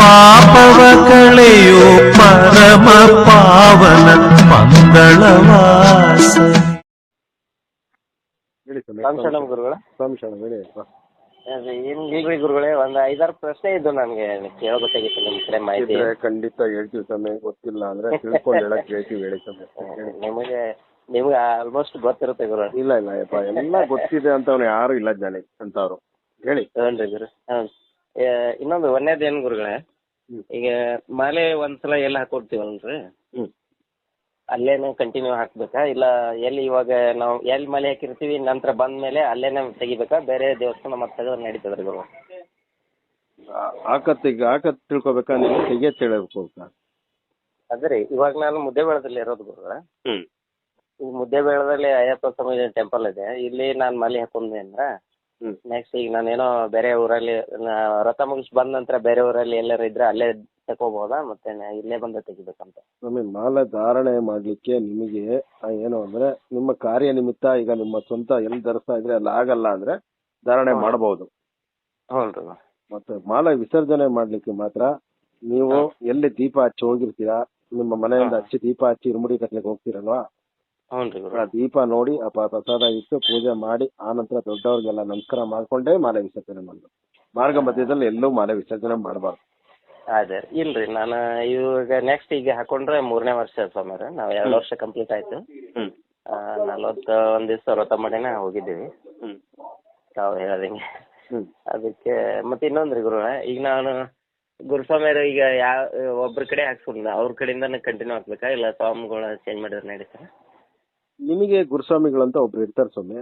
ಪಾಪವ ಕಳೆಯೋ ಪರಮ ಪಾವನ ಮಂಗಳವಾಸ. ಹೇಳಿ ಸಂಶಯಂ ಗುರುಗಳ ಹೇಳಿ. ಏನಿಲ್ರಿ ಗುರುಗಳೇ, ಒಂದ್ 5-6 ಪ್ರಶ್ನೆ ಇದ್ದು ನನ್ಗೆ ಕೇಳಬೇಕಾಗಿತ್ತು ನಿಮ್ ಕಡೆ ಮಾಹಿತಿ. ಖಂಡಿತ ಹೇಳ್ತೀವಿ ಸಮಯ, ಗೊತ್ತಿಲ್ಲ ಅಂದ್ರೆ ತಿಳ್ಕೊಂಡು ಹೇಳಕ್ ಹೇಳ್ತೀವಿ. ಹೇಳಿ ಸಮಯ. ನಿಮ್ಗೆ ಆಲ್ಮೋಸ್ಟ್ ಗೊತ್ತಿರುತ್ತೆ ಗುರು. ಇಲ್ಲ ಯಪ್ಪ, ಎಲ್ಲ ಗೊತ್ತಿದೆ ಅಂತವ್ನು ಯಾರು ಇಲ್ಲ ಜನ ಅಂತವ್ರು. ಹೇಳಿ. ಹ್ಞೂ ಗುರು. ಇನ್ನೊಂದು ಒಂದೇದೇನು ಗುರುಗಳೇ, ಈಗ ಮಾಲೆ ಒಂದ್ಸಲ ಎಲ್ಲ ಹಾಕೊಡ್ತೀವಲ್ರಿ, ಅಲ್ಲೇನೆ ಕಂಟಿನ್ಯೂ ಹಾಕ್ಬೇಕಾ, ಇಲ್ಲ ಎಲ್ಲಿ ಇವಾಗ ನಾವು ಎಲ್ಲಿ ಮಾಲೆ ಹಾಕಿರ್ತೀವಿ ನಂತರ ಬಂದ ಮೇಲೆ ಅಲ್ಲೇನೆ ತೆಗಿಬೇಕಾ, ಬೇರೆ ದೇವಸ್ಥಾನ ಮತ್ತೆ ತೆಗೆದ್ರೆ ನಡೀತದ್ರಿ ಗುರು? ಹಾಕತ್ ತಿಳ್ಕೊಬೇಕಾ, ನೀವು ತೆಗಿಯತ್ ಹೇಳಬೇಕು. ಅದ್ರಿ ಇವಾಗ ನಾನು ಮುದ್ದೇಬೇಳದಲ್ಲಿ ಇರೋದು ಗುರುಗಳ. ಈ ಮುದ್ದೇಬೇಳದಲ್ಲಿ ಅಯ್ಯಪ್ಪ ಸ್ವಾಮಿ ಟೆಂಪಲ್ ಇದೆ. ಇಲ್ಲಿ ನಾನು ಮಾಲೆ ಹಾಕೊಂಡೆ ಅಂದ್ರ ನೆಕ್ಸ್ಟ್ ಈಗ ನಾನೇನೋ ಬೇರೆ ಊರಲ್ಲಿ ವ್ರತ ಮುಗಿಸಿ ಬಂದ ನಂತರ ಬೇರೆ ಊರಲ್ಲಿ ಎಲ್ಲಾರು ಇದ್ರೆ ಅಲ್ಲೇ ತಗೋಬಹುದಾ, ಮತ್ತೆ ಇಲ್ಲೇ ಬಂದ ತೆಗಿಬೇಕಂತ? ಮಾಲೆ ಧಾರಣೆ ಮಾಡ್ಲಿಕ್ಕೆ ನಿಮಗೆ ಏನು ಅಂದ್ರೆ ನಿಮ್ಮ ಕಾರ್ಯ ನಿಮಿತ್ತ, ಈಗ ನಿಮ್ಮ ಸ್ವಂತ ಎಲ್ಲಿ ಧರಿಸ್ತಾ ಇದ್ರೆ ಅಲ್ಲಿ ಆಗಲ್ಲ ಅಂದ್ರೆ ಧಾರಣೆ ಮಾಡಬಹುದು. ಹೌದು. ಮತ್ತೆ ಮಾಲೆ ವಿಸರ್ಜನೆ ಮಾಡ್ಲಿಕ್ಕೆ ಮಾತ್ರ ನೀವು ಎಲ್ಲಿ ದೀಪ ಹಚ್ಚಿ ಹೋಗಿರ್ತೀರಾ, ನಿಮ್ಮ ಮನೆಯಿಂದ ಹಚ್ಚಿ ದೀಪ ಹಚ್ಚಿ ಇರುಮುಡಿ ಕಟ್ಲಿಕ್ಕೆ ಹೋಗ್ತೀರಲ್ವಾ, ಆ ದೀಪ ನೋಡಿ ಪ್ರಸಾದ ಇಟ್ಟು ಪೂಜೆ ಮಾಡಿ ಆನಂತರ ದೊಡ್ಡವ್ರಿಗೆಲ್ಲ ನಮಸ್ಕಾರ ಮಾಡ್ಕೊಂಡೇ ಮಾಲೆ ವಿಸರ್ಜನೆ ಮಾಡೋದು. ಮಾರ್ಗ ಮಧ್ಯದಲ್ಲಿ ಎಲ್ಲೂ ಮಾಲೆ ವಿಸರ್ಜನೆ ಮಾಡಬಾರ್ದು. ಅದೇ ಇಲ್ರಿ, ನಾನು ಇವಾಗ ನೆಕ್ಸ್ಟ್ ಈಗ ಹಾಕೊಂಡ್ರೆ 3ನೇ ವರ್ಷ ಸ್ವಾಮಿಯವ್ರೆ. ನಾವು 2 ವರ್ಷ ಕಂಪ್ಲೀಟ್ ಆಯ್ತು. 41 ದಿವಸ ವ್ರತ ಮಾಡಿನ ಹೋಗಿದ್ದೀವಿ ತಾವು ಹೇಳದಂಗೆ. ಅದಕ್ಕೆ ಮತ್ತೆ ಇನ್ನೊಂದ್ರಿ ಗುರು, ಈಗ ನಾನು ಗುರುಸ್ವಾಮಿಯರು ಈಗ ಒಬ್ರ ಕಡೆ ಹಾಕ್ಸ್ಕೊಂಡ ಅವ್ರ ಕಡೆಯಿಂದಾನೆ ಕಂಟಿನ್ಯೂ ಹಾಕ್ಬೇಕಾ, ಇಲ್ಲ ಸ್ವಾಮಿಗಳ ಚೇಂಜ್ ಮಾಡಿದ್ರೆ ನಡೀತಾರೆ? ನಿಮಗೆ ಗುರುಸ್ವಾಮಿಗಳಂತ ಒಬ್ರು ಇರ್ತಾರೆ ಸ್ವಾಮಿ.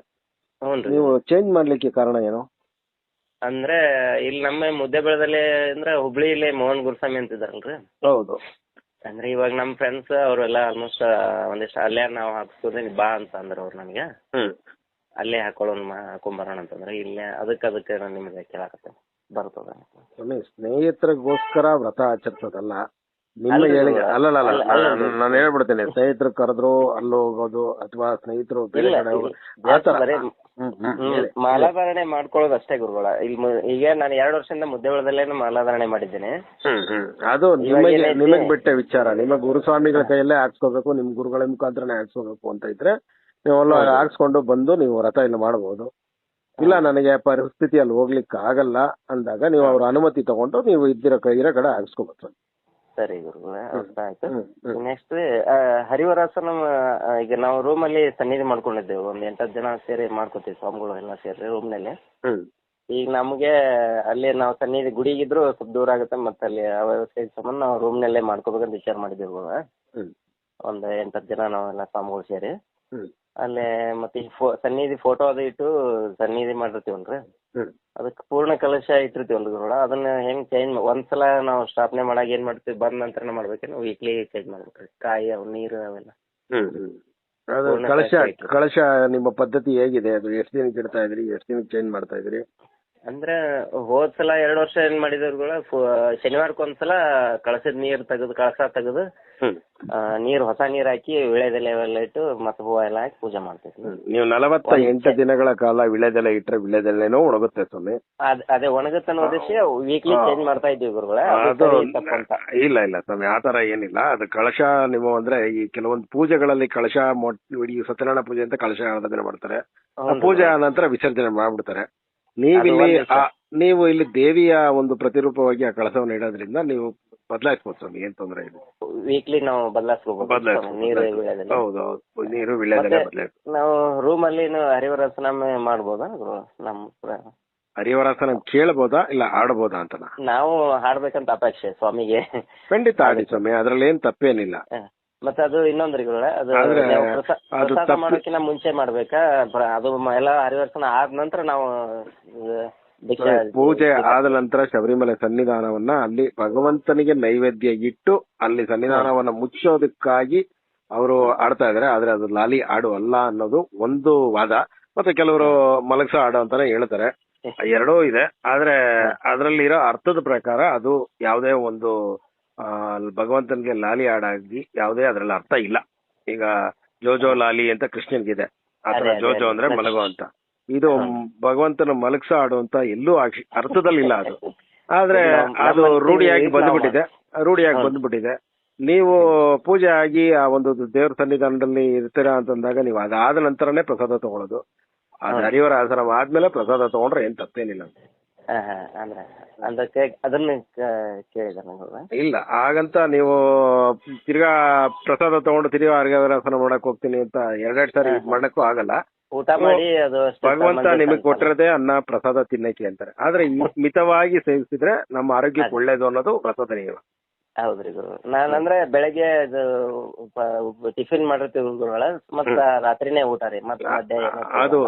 ನೀವು ಚೇಂಜ್ ಮಾಡ್ಲಿಕ್ಕೆ ಕಾರಣ ಏನು? ಅಂದ್ರೆ ಇಲ್ಲಿ ನಮ್ಮ ಮುದ್ದೇಬೇಳದಲ್ಲಿ ಅಂದ್ರೆ ಹುಬ್ಳಿಲಿ ಮೋಹನ್ ಗುರುಸ್ವಾಮಿ ಅಂತಿದಾರಲ್ರಿ. ಹೌದು. ಅಂದ್ರೆ ಇವಾಗ ನಮ್ಮ ಫ್ರೆಂಡ್ಸ್ ಅವರೆಲ್ಲ ಆಲ್ಮೋಸ್ಟ್ ಒಂದಿಷ್ಟು ಅಲ್ಲೇ ನಾವು ಹಾಕ್ಸ್ಕೊಂಡ್ರೆ ಬಾ ಅಂತ ಅಂದ್ರೆ ಅವ್ರು ನನಗೆ ಅಲ್ಲೇ ಹಾಕೊಂಬರೋಣ ಅಂತಂದ್ರೆ ಇಲ್ಲೇ ಅದಕ್ಕೆ ನಾನು ನಿಮಗೆ ಕೇಳಾಕತ್ತೆ ಬರ್ತದ. ಸ್ನೇಹಿತರಿಗೋಸ್ಕರ ವ್ರತ ಆಚರಿಸೋದಲ್ಲ, ನಿಮ್ಮ ಹೇಳಿಕೆ ಅಲ್ಲ. ನಾನು ಹೇಳ್ಬಿಡ್ತೇನೆ, ಸ್ನೇಹಿತರು ಕರೆದ್ರು ಅಲ್ಲಿ ಹೋಗೋದು ಅಥವಾ ಸ್ನೇಹಿತರು ಬೇರೆ ಕಡೆ ಮಾಲಾಧಾರಣೆ ಮಾಡ್ಕೊಳ್ಳೋದು ಅಷ್ಟೇ ಗುರುಗಳ. ಈಗ ನಾನು 2 ವರ್ಷದಿಂದ ಮುದ್ದೇಬೇಳದಲ್ಲೇನು ಮಾಲಾಧಾರಣೆ ಮಾಡಿದ್ದೇನೆ. ಅದು ನಿಮಗೆ ಬಿಟ್ಟ ವಿಚಾರ. ನಿಮ್ಮ ಗುರುಸ್ವಾಮಿಗಳ ಕೈಯಲ್ಲೇ ಹಾಕ್ಸ್ಕೋಬೇಕು, ನಿಮ್ ಗುರುಗಳ ಮುಖಾಂತರನೇ ಹಾಕ್ಸ್ಕೋಬೇಕು ಅಂತ ಇದ್ರೆ ನೀವೆಲ್ಲ ಹಾಕ್ಸ್ಕೊಂಡು ಬಂದು ನೀವು ವ್ರತ ಇಲ್ಲ ಮಾಡಬಹುದು. ಇಲ್ಲ ನನಗೆ ಪರಿಸ್ಥಿತಿ ಅಲ್ಲಿ ಹೋಗ್ಲಿಕ್ಕೆ ಆಗಲ್ಲ ಅಂದಾಗ ನೀವು ಅವ್ರ ಅನುಮತಿ ತಗೊಂಡು ನೀವು ಇರೋ ಕಡೆ ಹಾಕ್ಸ್ಕೋಬೇಕು. ಸರಿ ಗುರುಗಳೇ, ಅರ್ಥ ಆಯ್ತು. ನೆಕ್ಸ್ಟ್ ಹರಿವರಾಸನ ಈಗ ನಾವು ರೂಮಲ್ಲಿ ಸನ್ನಿಧಿ ಮಾಡ್ಕೊಂಡಿದ್ದೇವೆ, ಒಂದ್ 8-10 ಜನ ಸೇರಿ ಮಾಡ್ಕೋತೀವಿ ಸ್ವಾಮಿಗಳು ಎಲ್ಲ ಸೇರಿ ರೂಮ್ನಲ್ಲಿ. ಈಗ ನಮ್ಗೆ ಅಲ್ಲಿ ನಾವು ಸನ್ನಿಧಿ ಗುಡಿಗಿದ್ರು ಸ್ವಲ್ಪ ದೂರ ಆಗುತ್ತೆ, ಮತ್ತೆ ಅಲ್ಲಿ ವ್ಯವಸ್ಥೆ ಸಂಬಂಧ ನಾವು ರೂಮ್ನಲ್ಲೇ ಮಾಡ್ಕೋಬೇಕಂತ ವಿಚಾರ ಮಾಡಿದ್ದೀವಿ. ಒಂದ್ 8-10 ಜನ ನಾವೆಲ್ಲ ಸ್ವಾಮಿಗಳು ಸೇರಿ ಅಲ್ಲೇ ಮತ್ತೆ ಈ ಸನ್ನಿಧಿ ಫೋಟೋ ಅದು ಇಟ್ಟು ಸನ್ನಿಧಿ ಮಾಡಿರ್ತೀವಲ್ರಿ, ಅದಕ್ಕೆ ಪೂರ್ಣ ಕಲಶ ಇಟ್ಟಿರ್ತೀವಲ್ರಿ ಗುರುಗಳ, ಅದನ್ನ ಹೆಂಗ್ ಚೇಂಜ್ ಒಂದ್ಸಲ ನಾವು ಸ್ಥಾಪನೆ ಮಾಡಾಗ ಏನ್ ಮಾಡ್ತೀವಿ ಬಂದ ನಂತರ ಮಾಡ್ಬೇಕೇನು ವೀಕ್ಲಿ ಚೇಂಜ್ ಮಾಡ್ಬೇಕ್ರಿ? ಕಾಯಿ ನೀರು ಅವೆಲ್ಲ ಕಳಶ ನಿಮ್ಮ ಪದ್ಧತಿ ಹೇಗಿದೆ? ಅದು ಎಷ್ಟು ದಿನಕ್ಕೆ ಇಡ್ತಾ ಇದ್ರಿ, ಎಷ್ಟು ದಿನಕ್ಕೆ ಚೇಂಜ್ ಮಾಡ್ತಾ ಇದ್ರಿ? ಅಂದ್ರೆ ಹೋದ್ ಸಲ 2 ವರ್ಷ ಏನ್ ಮಾಡಿದವ್ರುಗಳ ಶನಿವಾರಕ್ಕೊಂದ್ಸಲ ಕಳಸದ ನೀರ್ ತೆಗೆದು ಕಳಸ ತೆಗೆದು ನೀರ್ ಹೊಸ ನೀರ್ ಹಾಕಿ ವಿಳೆದೆಲೆ ಅವೆಲ್ಲ ಇಟ್ಟು ಮತ್ತೆ ಹೂವ ಎಲ್ಲ ಹಾಕಿ ಪೂಜೆ ಮಾಡ್ತೀವಿ. ನೀವು 48 ದಿನಗಳ ಕಾಲ ವಿಳೆದೆಲೆ ಇಟ್ರೆ ವಿಳೆದೆಲೆನೋ ಒಣಗುತ್ತೆ ಸ್ವಾಮಿ. ಅದೇ ಒಣಗುತ್ತೆ ಅನ್ನೋ ಉದ್ದೇಶ ವೀಕ್ಲಿ ಚೇಂಜ್ ಮಾಡ್ತಾ ಇದ್ದೀವಿ ಗುರುಗಳ. ಇಲ್ಲ ಸ್ವಾಮಿ, ಆತರ ಏನಿಲ್ಲ. ಅದು ಕಳಶ ನೀವು ಅಂದ್ರೆ ಈ ಕೆಲವೊಂದು ಪೂಜೆಗಳಲ್ಲಿ ಕಳಶ ಈ ಸತ್ಯನಾರಾಯಣ ಪೂಜೆ ಅಂತ ಕಳಶ ಆರಾಧನೆ ಮಾಡ್ತಾರೆ, ಪೂಜೆ ಆದ ನಂತರ ವಿಸರ್ಜನೆ ಮಾಡ್ಬಿಡ್ತಾರೆ. ನೀವು ಇಲ್ಲಿ ದೇವಿಯ ಒಂದು ಪ್ರತಿರೂಪವಾಗಿ ಆ ಕಳಸವನ್ನು ಇಡೋದ್ರಿಂದ ನೀವು ಬದಲಾಯಿಸಬಹುದು ಸ್ವಾಮಿ, ಏನ್ ತೊಂದರೆ ಇಲ್ಲ. ವೀಕ್ಲಿ ನಾವು ಬದಲಾಯಿಸಬಹುದು. ನೀರು ವಿಳೆದೆಲೆ ನಾವು ರೂಮ್ ಅಲ್ಲಿ ಹರಿವರಾಸನ ಮಾಡ್ಬೋದಾ ನಮ್ಮ ಹರಿವರಾಸನ ಕೇಳಬಹುದಾ ಇಲ್ಲ ಆಡಬಹುದಾ ಅಂತ ನಾವು ಹಾಡ್ಬೇಕಂತ ಅಪೇಕ್ಷೆ ಸ್ವಾಮಿಗೆ. ಖಂಡಿತ ಆಡಿ ಸ್ವಾಮಿ, ಅದ್ರಲ್ಲಿ ಏನ್ ತಪ್ಪೇನಿಲ್ಲ. ಮತ್ತೆ ಅದು ಇನ್ನೊಂದ್ರಿ ಗುರುಗಳೇ, ಅದು ಪ್ರಸಾದ ಮಾಡೋಕಿನ್ನ ಮುಂಚೆ ಮಾಡ್ಬೇಕಾ? ಅದು ಎಲ್ಲ ಹರಿವರ್ಸನ ಆದ ನಂತರ ನಾವು ಪೂಜೆ ಆದ ನಂತರ ಶಬರಿಮಲೆ ಸನ್ನಿಧಾನವನ್ನ ಅಲ್ಲಿ ಭಗವಂತನಿಗೆ ನೈವೇದ್ಯ ಇಟ್ಟು ಅಲ್ಲಿ ಸನ್ನಿಧಾನವನ್ನ ಮುಚ್ಚೋದಕ್ಕಾಗಿ ಅವರು ಆಡ್ತಾ ಇದಾರೆ. ಆದ್ರೆ ಅದು ಲಾಲಿ ಆಡು ಅಲ್ಲ ಅನ್ನೋದು ಒಂದು ವಾದ. ಮತ್ತೆ ಕೆಲವರು ಮಲಗ್ಸ ಆಡು ಅಂತಾನೆ ಹೇಳ್ತಾರೆ. ಎರಡೂ ಇದೆ. ಆದ್ರೆ ಅದರಲ್ಲಿರೋ ಅರ್ಥದ ಪ್ರಕಾರ ಅದು ಯಾವುದೇ ಒಂದು ಭಗವಂತನಿಗೆ ಲಾಲಿ ಆಡಾಗಿ ಯಾವುದೇ ಅದ್ರಲ್ಲಿ ಅರ್ಥ ಇಲ್ಲ. ಈಗ ಜೋಜೋ ಲಾಲಿ ಅಂತ ಕೃಷ್ಣನ್ಗಿದೆ, ಆತರ ಜೋಜೋ ಅಂದ್ರೆ ಮಲಗೋ ಅಂತ. ಇದು ಭಗವಂತನ ಮಲಗ್ಸ ಆಡುವಂತ ಎಲ್ಲೂ ಅರ್ಥದಲ್ಲಿಲ್ಲ. ಅದು ಆದ್ರೆ ಅದು ರೂಢಿಯಾಗಿ ಹೌದು. ಬಂದ್ಬಿಟ್ಟಿದೆ. ನೀವು ಪೂಜೆ ಆಗಿ ಆ ಒಂದು ದೇವ್ರ ಸನ್ನಿಧಾನದಲ್ಲಿ ಇರ್ತೀರಾ ಅಂತಂದಾಗ ನೀವು ಅದಾದ ನಂತರನೇ ಪ್ರಸಾದ ತಗೊಳ್ಳೋದು. ಅದು ಹರಿಹರ ಆಶ್ರಮ ಆದ್ಮೇಲೆ ಪ್ರಸಾದ ತಗೊಂಡ್ರೆ ಏನ್ ತಪ್ಪೇನಿಲ್ಲ. ಅಂದ್ರೆ ಅದಕ್ಕೆ ಅದನ್ನ ಕೇಳಿದ ನಂಗೆ. ಇಲ್ಲ ಹಾಗಂತ ನೀವು ತಿರ್ಗಾ ಪ್ರಸಾದ ತಗೊಂಡು ತಿರ್ಗಾ ಹರಿಹರ ಆಸನ ಮಾಡಕ್ ಹೋಗ್ತೀನಿ ಅಂತ ಎರಡೆರಡು ಸಾರಿ ಇದ್ ಮಾಡಕ್ಕೂ ಆಗಲ್ಲ. ಊಟ ಮಾಡಿ ಅದು ಅಷ್ಟೇ ಭಗವಂತ ನಿಮಗೆ ಕೊಟ್ಟಿರೋದೇ ಅನ್ನ ಪ್ರಸಾದ ತಿನ್ನಕ್ಕೆ ಅಂತಾರೆ. ಆದ್ರೆ ಮಿತವಾಗಿ ಸೇವಿಸಿದ್ರೆ ನಮ್ಮ ಆರೋಗ್ಯಕ್ಕೆ ಒಳ್ಳೇದು ಅನ್ನೋದು ಪ್ರಸಾದ ನಿಯಮ. ಹೌದ್ರಿ ಗುರು. ನಾನಂದ್ರೆ ಬೆಳಗ್ಗೆ ಅದು ಟಿಫಿನ್ ಮಾಡಿರ್ತೀವಿ ಗುರುಗಳ, ಮತ್ತ ರಾತ್ರಿನೇ ಊಟ ರೀ, ಮತ್ತ ಮಧ್ಯಾಹ್ನ ಅದು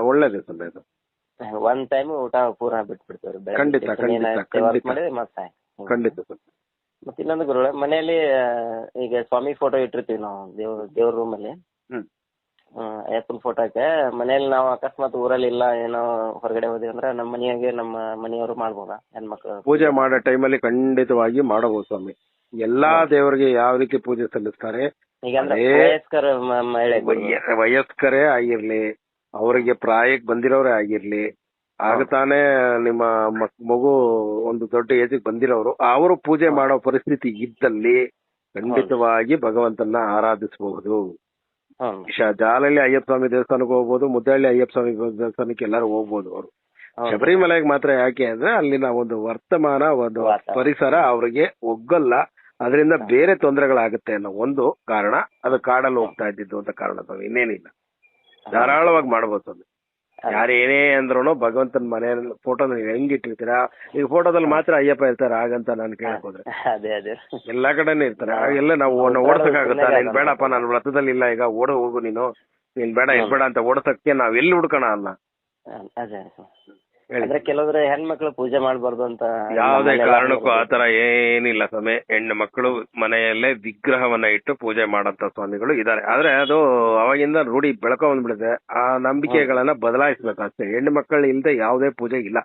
ಒಳ್ಳೇದು ಸರ್. ಅದು ಒಂದ್ ಟೈಮ್ ಊಟ ಪೂರಾ ಬಿಟ್ಬಿಡ್ತೇವ್ರಿ. ಖಂಡಿತ ಮಾಡಿದ್ರೆ ಮತ್ತೆ ಖಂಡಿತ ಸರ್. ಮತ್ತೆ ಇನ್ನೊಂದು ಗುರುಗಳ, ಮನೆಯಲ್ಲಿ ಈಗ ಸ್ವಾಮಿ ಫೋಟೋ ಇಟ್ಟಿರ್ತೀವಿ ನಾವು ದೇವ್ರ ರೂಮಲ್ಲಿ. ಅಯ್ಯಪ್ಪನ ಫೋಟೋಕ್ಕೆ ಮನೇಲಿ ನಾವು ಅಕಸ್ಮಾತ್ ಊರಲ್ಲಿ ಇಲ್ಲ, ಏನೋ ಹೊರಗಡೆ ಹೋದಿವಿ ಅಂದ್ರೆ ನಮ್ಮ ಮನೆಯಾಗೆ ನಮ್ಮ ಮನೆಯವರು ಮಾಡ್ಬೋದಾ ಹೆಣ್ಮಕ್ಳು? ಪೂಜೆ ಮಾಡೋ ಟೈಮಲ್ಲಿ ಖಂಡಿತವಾಗಿ ಮಾಡಬಹುದು ಸ್ವಾಮಿ. ಎಲ್ಲಾ ದೇವರಿಗೆ ಯಾವ ರೀತಿ ಪೂಜೆ ಸಲ್ಲಿಸ್ತಾರೆ, ಈಗ ಅಂದ್ರೆ ವಯಸ್ಕರ ಮಹಿಳೆ ವಯಸ್ಕರೇ ಆಗಿರ್ಲಿ, ಅವರಿಗೆ ಪ್ರಾಯಕ್ಕೆ ಬಂದಿರೋರೇ ಆಗಿರ್ಲಿ, ಆಗ ತಾನೇ ನಿಮ್ಮ ಮಗು ಒಂದು ದೊಡ್ಡ ಏಜಿಗೆ ಬಂದಿರೋರು, ಅವರು ಪೂಜೆ ಮಾಡೋ ಪರಿಸ್ಥಿತಿ ಇದ್ದಲ್ಲಿ ಖಂಡಿತವಾಗಿ ಭಗವಂತನ ಆರಾಧಿಸಬಹುದು. ಜಾಲಲ್ಲಿ ಅಯ್ಯಪ್ಪ ಸ್ವಾಮಿ ದೇವಸ್ಥಾನಕ್ಕೆ ಹೋಗ್ಬೋದು, ಮುದ್ದಹಳ್ಳಿ ಅಯ್ಯಪ್ಪ ಸ್ವಾಮಿ ದೇವಸ್ಥಾನಕ್ಕೆ ಎಲ್ಲರೂ ಹೋಗ್ಬೋದು. ಅವರು ಶಬರಿಮಲೆಗೆ ಮಾತ್ರ ಯಾಕೆ ಅಂದ್ರೆ ಅಲ್ಲಿನ ಒಂದು ವರ್ತಮಾನ, ಒಂದು ಪರಿಸರ ಅವ್ರಿಗೆ ಒಗ್ಗಲ್ಲ, ಅದರಿಂದ ಬೇರೆ ತೊಂದರೆಗಳಾಗುತ್ತೆ ಅನ್ನೋ ಒಂದು ಕಾರಣ. ಅದು ಕಾಡಲ್ಲಿ ಹೋಗ್ತಾ ಇದ್ದಿದ್ದು ಅಂತ ಕಾರಣ ಸ್ವಾಮಿ, ಇನ್ನೇನಿಲ್ಲ. ಧಾರಾಳವಾಗಿ ಮಾಡ್ಬೋದು ಸ್ವಾಮಿ. ಯಾರೇನೇ ಅಂದ್ರೂ ಭಗವಂತನ ಮನೆ ಫೋಟೋನ ಹೆಂಗ್ ಇಟ್ಟಿರ್ತೀರಾ, ಈಗ ಫೋಟೋದಲ್ಲಿ ಮಾತ್ರ ಅಯ್ಯಪ್ಪ ಇರ್ತಾರೆ ಹಾಗಂತ ನಾನು ಕೇಳಕ್ ಹೋದ್ರೆ ಎಲ್ಲಾ ಕಡೆನೂ ಇರ್ತಾರೆ. ಎಲ್ಲ ನಾವು ಓಡ್ಸಕ್ಕಾಗುತ್ತಾ? ನೀನ್ ಬೇಡಪ್ಪ ನಾನು ವ್ರತದಲ್ಲಿ ಇಲ್ಲ, ಈಗ ಓಡ ಹೋಗು ನೀನು ಬೇಡ ಇರ್ಬೇಡ ಅಂತ ಓಡ್ಸಕ್ಕೆ ನಾವ್ ಎಲ್ಲಿ ಹುಡ್ಕೋಣ ಅಲ್ಲ. ಅಂದ್ರೆ ಕೆಲವ್ರು ಹೆಣ್ಮಕ್ಳು ಪೂಜೆ ಮಾಡ್ಬಾರ್ದು ಅಂತ ಯಾವುದೇ ಕಾರಣಕ್ಕೂ ಆತರ ಏನಿಲ್ಲ ಸ್ವಾಮಿ. ಹೆಣ್ಣು ಮಕ್ಕಳು ಮನೆಯಲ್ಲೇ ವಿಗ್ರಹವನ್ನ ಇಟ್ಟು ಪೂಜೆ ಮಾಡಂತ ಸ್ವಾಮಿಗಳು ಇದಾರೆ. ಆದ್ರೆ ಅದು ಅವಾಗಿಂದ ರೂಢಿ ಬೆಳ್ಕೊ ಬಂದ್ಬಿಡುತ್ತೆ. ಆ ನಂಬಿಕೆಗಳನ್ನ ಬದಲಾಯಿಸ್ಬೇಕು ಅಷ್ಟೇ. ಹೆಣ್ಣು ಮಕ್ಕಳು ಇಲ್ಲದೆ ಯಾವುದೇ ಪೂಜೆ ಇಲ್ಲ.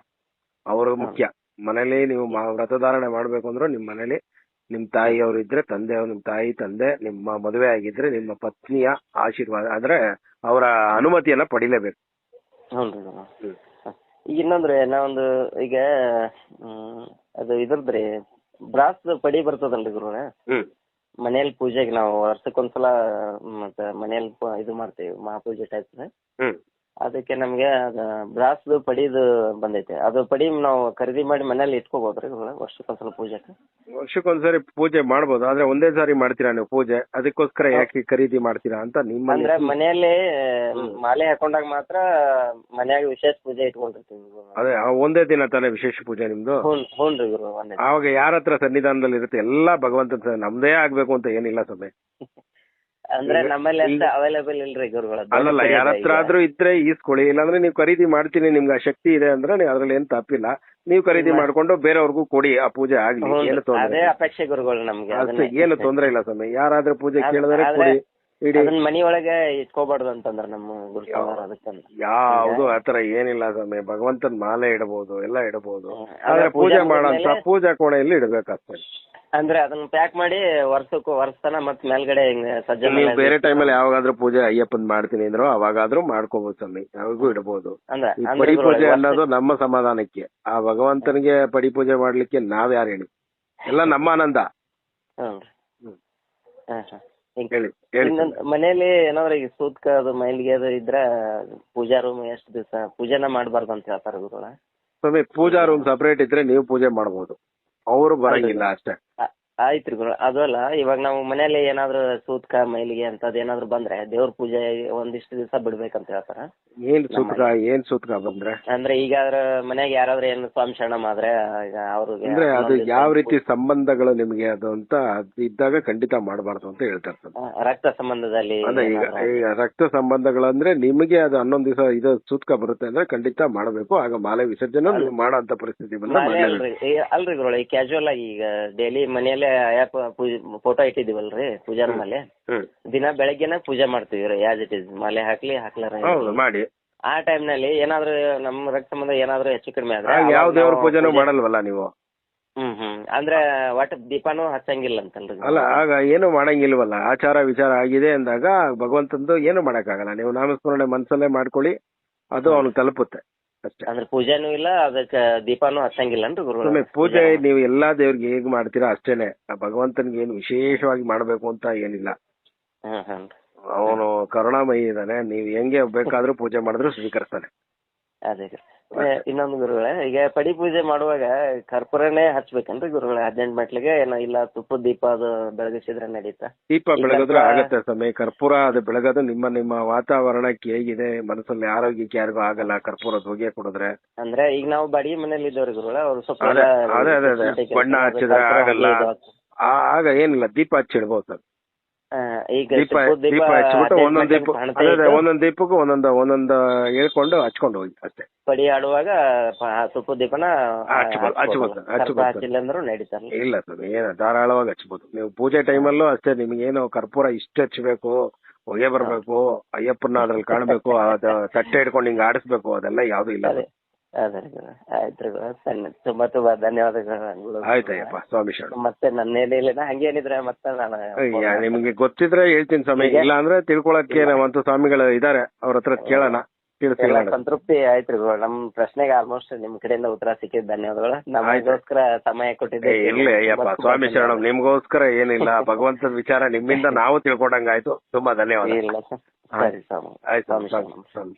ಅವರು ಮುಖ್ಯ. ಮನೇಲಿ ನೀವು ವ್ರತಧಾರಣೆ ಮಾಡ್ಬೇಕು ಅಂದ್ರೆ ನಿಮ್ ಮನೇಲಿ ನಿಮ್ ತಾಯಿಯವರು ಇದ್ರೆ, ತಂದೆಯವರು, ನಿಮ್ ತಾಯಿ ತಂದೆ, ನಿಮ್ಮ ಮದುವೆ ಆಗಿದ್ರೆ ನಿಮ್ಮ ಪತ್ನಿಯ ಆಶೀರ್ವಾದ ಅಂದ್ರೆ ಅವರ ಅನುಮತಿಯನ್ನ ಪಡಿಲೇಬೇಕು. ಈಗ ಇನ್ನೊಂದ್ರಿ ನಾವೊಂದು ಈಗ ಅದು ಇದ್ರದ್ರಿ ಬ್ರಾಸ್ ಪಡಿ ಬರ್ತದಲ್ರಿ ಗುರುನ, ಮನೇಲಿ ಪೂಜೆಗೆ ನಾವು ವರ್ಷಕ್ಕೊಂದ್ಸಲ ಮತ್ತೆ ಮನೇಲಿ ಇದು ಮಾಡ್ತೀವಿ, ಮಹಾಪೂಜೆ ಟೈಪ್. ಅದಕ್ಕೆ ನಮ್ಗೆ ಬ್ರಾಸ್ ಪಡಿದು ಬಂದೈತೆ. ಅದು ಪಡಿ ನಾವು ಖರೀದಿ ಮಾಡಿ ಮನೇಲಿ ಇಟ್ಕೋಬಹುದ್ರಿ ವರ್ಷಕ್ಕೊಂದ್ಸಲ ಪೂಜೆಗೆ? ವರ್ಷಕ್ಕೊಂದ್ಸರಿ ಪೂಜೆ ಮಾಡ್ಬೋದು, ಆದ್ರೆ ಒಂದೇ ಸಾರಿ ಮಾಡ್ತೀರಾ ನೀವು ಪೂಜೆ, ಅದಕ್ಕೋಸ್ಕರ ಯಾಕೆ ಖರೀದಿ ಮಾಡ್ತೀರಾ ಅಂತ ನಿಮ್ಮ ಅಂದ್ರೆ ಮನೆಯಲ್ಲಿ ಮಾಲೆ ಹಾಕೊಂಡಾಗ ಮಾತ್ರ ಮನ್ಯಾಗ ವಿಶೇಷ ಪೂಜೆ ಇಟ್ಕೊಂಡಿರ್ತೀವಿ. ಅದೇ ಒಂದೇ ದಿನ ತಾನೇ ವಿಶೇಷ ಪೂಜೆ ನಿಮ್ದು? ಹ್ಞೂನ್ರಿ ಗುರು. ಅವಾಗ ಯಾರ ಹತ್ರ ಸನ್ನಿಧಾನದಲ್ಲಿ ಇರುತ್ತೆ ಎಲ್ಲಾ ಭಗವಂತನ ನಮ್ದೇ ಆಗ್ಬೇಕು ಅಂತ ಏನಿಲ್ಲ ಸಭೆ. ಅಂದ್ರೆ ನಮ್ಮಲ್ಲಿ ಅವೈಲೇಬಲ್ ಇಲ್ರಿ ಗುರುಗಳ. ಅಲ್ಲಲ್ಲ, ಯಾರ ಹತ್ರ ಆದ್ರೂ ಇದ್ರೆ ಈಸ್ಕೊಳ್ಳಿ, ಇಲ್ಲಾಂದ್ರೆ ನೀವು ಖರೀದಿ ಮಾಡ್ತೀನಿ, ನಿಮ್ಗೆ ಆ ಶಕ್ತಿ ಇದೆ ಅಂದ್ರೆ ನೀವು ಅದ್ರಲ್ಲಿ ಏನ್ ತಪ್ಪಿಲ್ಲ. ನೀವು ಖರೀದಿ ಮಾಡ್ಕೊಂಡು ಬೇರೆಯವ್ರಿಗೂ ಕೊಡಿ, ಆ ಪೂಜೆ ಆಗ್ಲಿ, ಏನು ತೊಂದ್ರೆ ಅಪೇಕ್ಷೆ ಗುರುಗಳು ನಮ್ಗೆ, ಏನು ತೊಂದ್ರೆ ಇಲ್ಲ ಸ್ವಾಮಿ. ಯಾರಾದ್ರೂ ಪೂಜೆ ಕೇಳಿದ್ರೆ ಕೊಡಿ, ಇಡೀ. ಮನಿ ಒಳಗೆ ಇಟ್ಕೋಬಾರ್ದು ಅಂತಂದ್ರ ನಮ್ಮ ಗುರು. ಯಾವ್ದು ಆತರ ಏನಿಲ್ಲ ಸ್ವಾಮಿ. ಭಗವಂತನ ಮಾಲೆ ಇಡಬಹುದು, ಎಲ್ಲ ಇಡಬಹುದು, ಆದ್ರೆ ಪೂಜೆ ಮಾಡಂತ ಪೂಜಾ ಕೋಣೆಯಲ್ಲಿ ಇಡಬೇಕಷ್ಟೇ. ಅಂದ್ರೆ ಅದನ್ನ ಪ್ಯಾಕ್ ಮಾಡಿ ವರ್ಷತನ ಮತ್ ಮೇಲ್ಗಡೆ ಸಜ್ಜ. ನೀವು ಬೇರೆ ಟೈಮಲ್ಲಿ ಯಾವಾಗಾದ್ರೂ ಪೂಜೆ ಅಯ್ಯಪ್ಪನ್ ಮಾಡ್ತೀನಿ ಅಂದ್ರು ಅವಾಗಾದ್ರೂ ಮಾಡ್ಕೋಬಹುದು ಸ್ವಾಮಿ, ಯಾವಾಗೂ ಇಡಬಹುದು. ಪಡಿ ಪೂಜೆ ಅನ್ನೋದು ನಮ್ಮ ಸಮಾಧಾನಕ್ಕೆ, ಆ ಭಗವಂತನಿಗೆ ಪಡಿ ಪೂಜೆ ಮಾಡ್ಲಿಕ್ಕೆ ನಾವ್ ಯಾರು ಹೇಳಿ, ಎಲ್ಲ ನಮ್ಮ ಆನಂದ. ಮನೇಲಿ ಏನಾದ್ರು ಈಗ ಸೂತ್ಕ ಅದು ಮೈಲಿಗೆ ಅದು ಇದ್ರ ಪೂಜಾ ರೂಮ್ ಎಷ್ಟು ದಿವಸ ಪೂಜೆನ ಮಾಡ್ಬಾರ್ದು ಅಂತ ಹೇಳ್ತಾರ ಗುರುಗಳ ಸ್ವಾಮಿ? ಪೂಜಾ ರೂಮ್ ಸಪರೇಟ್ ಇದ್ರೆ ನೀವು ಪೂಜೆ ಮಾಡಬಹುದು, ಅವರು ಬರಂಗಿಲ್ಲ ಅಷ್ಟೇ. ಆಯ್ತ್ರಿ ಗುರು. ಅದು ಅಲ್ಲ, ಇವಾಗ ನಾವು ಮನೇಲಿ ಏನಾದ್ರು ಸೂತ್ಕ ಮೈಲಿಗೆ ಅಂತದ್ ಏನಾದ್ರು ಬಂದ್ರೆ ದೇವ್ರ ಪೂಜೆ ಒಂದಿಷ್ಟು ದಿವಸ ಬಿಡ್ಬೇಕಂತ ಹೇಳ್ತಾರ. ಏನ್ ಸೂತ್ಕ ಬಂದ್ರೆ ಅಂದ್ರೆ ಈಗ ಮನ್ಯಾಗ ಯಾರಾದ್ರೂ ಏನು ಸ್ವಾಮಿ ಶರಣಮ್ ಆದ್ರೆ ಅವ್ರಿಗೆ ಅಂದ್ರೆ ಅದು ಯಾವ ರೀತಿ ಸಂಬಂಧಗಳು ನಿಮ್ಗೆ ಅದು ಅಂತ ಇದ್ದಾಗ ಖಂಡಿತ ಮಾಡಬಾರ್ದು ಅಂತ ಹೇಳ್ತಾರೆ ಸರ್. ರಕ್ತ ಸಂಬಂಧದಲ್ಲಿ ಈಗ ರಕ್ತ ಸಂಬಂಧಗಳಂದ್ರೆ ನಿಮಗೆ ಅದು 11 ದಿವಸ ಇದು ಸೂತ್ಕ ಬರುತ್ತೆ ಅಂದ್ರೆ ಖಂಡಿತ ಮಾಡಬೇಕು. ಆಗ ಮಾಲೆ ವಿಸರ್ಜನೆ ಮಾಡೋ ಅಂತ ಪರಿಸ್ಥಿತಿ ಬಂದ್ರೆ ಅಲ್ರಿ ಗುರು. ಈಗ ಕ್ಯಾಶುವಲ್ ಆಗಿ ಈಗ ಡೈಲಿ ಮನೆಯಲ್ಲಿ ಅಯ್ಯಪ್ಪ ಫೋಟೋ ಇಟ್ಟಿದೀವಲ್ರಿ ಪೂಜಾ ರೂಮಲ್ಲಿ, ದಿನ ಬೆಳಗ್ಗೆನ ಪೂಜೆ ಮಾಡ್ತೀವಿ ಆಸ್ ಇಟ್ ಇಸ್, ಮಾಲೆ ಹಾಕ್ಲಾರ ಮಾಡಿ. ಆ ಟೈಮ್ ನಲ್ಲಿ ಏನಾದ್ರು ನಮ್ಮ ರಕ್ತ ಸಂಬಂಧ ಏನಾದ್ರು ಹೆಚ್ಚು ಕಡಿಮೆ ಆದ್ರೆ ಯಾವ ದೇವ್ರ ಪೂಜೆನೂ ಮಾಡಲ್ವಲ್ಲ ನೀವು? ಅಂದ್ರೆ ಒಟ್ಟು ದೀಪಾನು ಹಚ್ಚಂಗಿಲ್ಲ ಅಂತಲ್ರಿ? ಅಲ್ಲ, ಆಗ ಏನು ಮಾಡಂಗಿಲ್ವಲ್ಲ. ಆಚಾರ ವಿಚಾರ ಆಗಿದೆ ಅಂದಾಗ ಭಗವಂತಂದು ಏನು ಮಾಡಕ್ಕಾಗಲ್ಲ. ನೀವು ನಾಮಸ್ಮರಣೆ ಮನ್ಸಲ್ಲೇ ಮಾಡ್ಕೊಳ್ಳಿ, ಅದು ಅವ್ನಿಗೆ ತಲುಪುತ್ತೆ. ಅಷ್ಟೇ. ಅಂದ್ರೆ ಪೂಜೆನೂ ಇಲ್ಲ ಅದಕ್ಕ ದೀಪಾನು ಹಚ್ಚಂಗಿಲ್ಲನ್ರಿ ಗುರುಗಳ? ಸುಮ್ಮನೆ ಪೂಜೆ ನೀವು ಎಲ್ಲಾ ದೇವ್ರಿಗೆ ಹೇಗ್ ಮಾಡ್ತೀರಾ ಅಷ್ಟೇನೆ. ಆ ಭಗವಂತನಿಗೆ ಏನು ವಿಶೇಷವಾಗಿ ಮಾಡ್ಬೇಕು ಅಂತ ಏನಿಲ್ಲ. ಹ್ಮ್. ಅವನು ಕರುಣಾಮಯಿ ಇದ್ದಾನೆ, ನೀವ್ ಹೆಂಗೆ ಬೇಕಾದ್ರೂ ಪೂಜೆ ಮಾಡಿದ್ರು ಸ್ವೀಕರಿಸ್ತಾನೆ. ಅದೇ ಇನ್ನೊಂದು ಗುರುಗಳೇ, ಈಗ ಪಡಿ ಪೂಜೆ ಮಾಡುವಾಗ ಕರ್ಪೂರನೇ ಹಚ್ಬೇಕನ್ರಿ ಗುರುಗಳೇ 18 ಮೆಟ್ಲಿಗೆ? ಏನೋ ಇಲ್ಲ ತುಪ್ಪದ ದೀಪ ಅದು ಬೆಳಗಿಸಿದ್ರೆ ನಡೀತಾ? ದೀಪ ಬೆಳಗಿದ್ರೆ ಆಗತ್ತೆ ಸ್ವಾಮಿ. ಕರ್ಪೂರ ಅದು ಬೆಳಗೋದು ನಿಮ್ಮ ವಾತಾವರಣಕ್ಕೆ ಹೇಗಿದೆ, ಮನಸ್ಸಲ್ಲಿ ಆರೋಗ್ಯಕ್ಕೆ ಯಾರಿಗೂ ಆಗಲ್ಲ ಕರ್ಪೂರದ ಹೊಗೆ ಕುಡಿದ್ರೆ. ಅಂದ್ರೆ ಈಗ ನಾವು ಬಾಡಿಗೆ ಮನೇಲಿ ಇದ್ದವ್ರಿ ಗುರುಗಳೇ, ಅವ್ರು ಸ್ವಲ್ಪ ಅದೇ ಬಣ್ಣ ಹಚ್ಚಿದ್ರೆ ಆಗಲ್ಲ. ಆಗ ಏನಿಲ್ಲ, ದೀಪ ಹಚ್ಚಿಡ್ಬೋದು ಸರ್. ಈಗ ದೀಪ ಹಚ್ಚಿಬಿಟ್ಟು ಒಂದೊಂದ್ ದೀಪಕ್ಕೂ ಒಂದೊಂದು ಹೇಳ್ಕೊಂಡು ಹಚ್ಕೊಂಡು ಹೋಗಿ ಅಷ್ಟೇ. ಪಡಿ ಆಡುವಾಗ ತುಪ್ಪದ ದೀಪನ ಹಚ್ಬೋದು ಹಚ್ಚಿಲ್ಲ ಅಂದ್ರೂ ನಡೀತಾರ? ಇಲ್ಲ ಸರ್, ಧಾರಾಳವಾಗಿ ಹಚ್ಬೋದು. ನೀವು ಪೂಜೆ ಟೈಮಲ್ಲೂ ಅಷ್ಟೇ, ನಿಮ್ಗೇನು ಕರ್ಪೂರ ಇಷ್ಟ ಹಚ್ಬೇಕು, ಹೊಗೆ ಬರ್ಬೇಕು, ಅಯ್ಯಪ್ಪನ ಅದ್ರಲ್ಲಿ ಕಾಣ್ಬೇಕು, ತಟ್ಟೆ ಹಿಡ್ಕೊಂಡು ಹಿಂಗ್ ಆಡಿಸ್ಬೇಕು, ಅದೆಲ್ಲ ಯಾವ್ದು ಇಲ್ಲ. ಅದೇ ಆಯ್ತು ತುಂಬಾ ಧನ್ಯವಾದಗಳು. ಆಯ್ತಯ್ಯಪ್ಪ, ಸ್ವಾಮಿ ಶರಣ. ಮತ್ತೆ ನನ್ನೇನಿಲ್ಲ, ಹಂಗೇನಿದ್ರೆ ಮತ್ತೆ ನಾನು ನಿಮ್ಗೆ ಗೊತ್ತಿದ್ರೆ ಹೇಳ್ತೀನಿ ಸ್ವಾಮಿ, ಇಲ್ಲ ಅಂದ್ರೆ ತಿಳ್ಕೊಳಕ್ಕೆ ನಾವಂತೂ ಸ್ವಾಮಿಗಳು ಇದಾರೆ, ಅವ್ರ ಹತ್ರ ಕೇಳೋಣ, ಸಂತೃಪ್ತಿ ಆಯ್ತು. ನಮ್ ಪ್ರಶ್ನೆಗೆ ಆಲ್ಮೋಸ್ಟ್ ನಿಮ್ ಕಡೆಯಿಂದ ಉತ್ತರ ಸಿಕ್ಕಿದ್ ಧನ್ಯವಾದಗಳು. ನಮಗೋಸ್ಕರ ಸಮಯ ಕೊಟ್ಟಿದ್ದೆ. ಇರ್ಲಿ ಅಯ್ಯಪ್ಪ, ಸ್ವಾಮಿ ಶರಣ. ನಿಮ್ಗೋಸ್ಕರ ಏನಿಲ್ಲ, ಭಗವಂತನ ವಿಚಾರ ನಿಮ್ಮಿಂದ ನಾವು ತಿಳ್ಕೊಂಡಂಗಾಯ್ತು. ತುಂಬಾ ಧನ್ಯವಾದ. ಇಲ್ಲ ಸರಿ ಸ್ವಾಮಿ. ಆಯ್ತು ಸ್ವಾಮಿ.